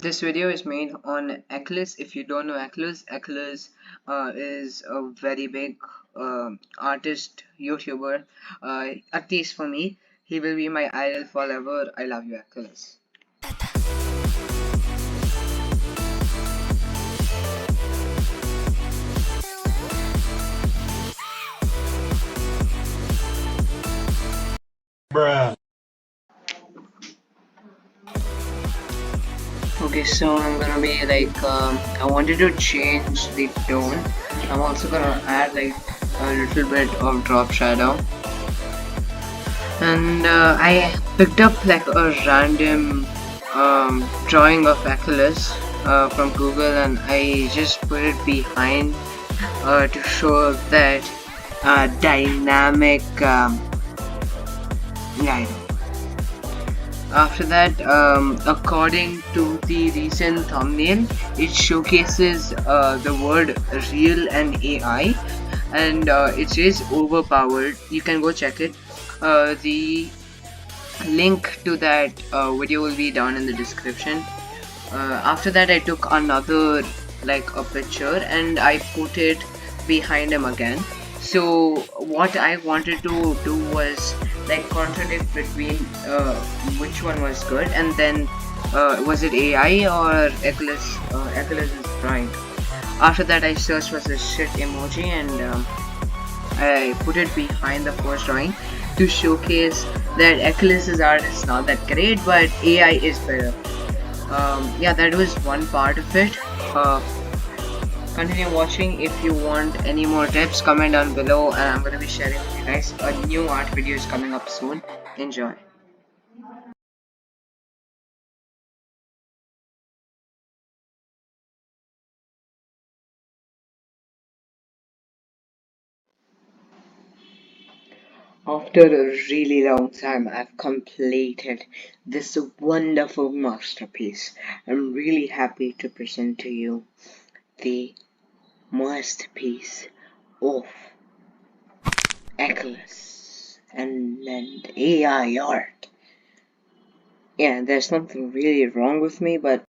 This video is made on Eclipse. If you don't know Eclipse is a very big artist, YouTuber. At least for me, he will be my idol forever. I love you, Eclipse. Bruh. Okay, so I'm gonna be like, I wanted to change the tone. I'm also gonna add like a little bit of drop shadow. And I picked up like a random drawing of Achilles from Google, and I just put it behind to show that dynamic yeah. After that, according to the recent thumbnail, it showcases the word real and AI, and it is overpowered. You can go check it. The link to that video will be down in the description. After that, I took another like a picture and I put it behind him again. So what I wanted to do was like contradict between which one was good, and then was it AI or Eclipse is drawing. After that, I searched for the shit emoji and I put it behind the first drawing to showcase that Eclipse's art is not that great, but AI is better. Yeah, that was one part of it. Continue watching. If you want any more tips, comment down below, and I'm gonna be sharing with you guys a new art video is coming up soon. Enjoy. After a really long time, I've completed this wonderful masterpiece. I'm really happy to present to you the masterpiece of Eclipse and AI art. Yeah, there's something really wrong with me, but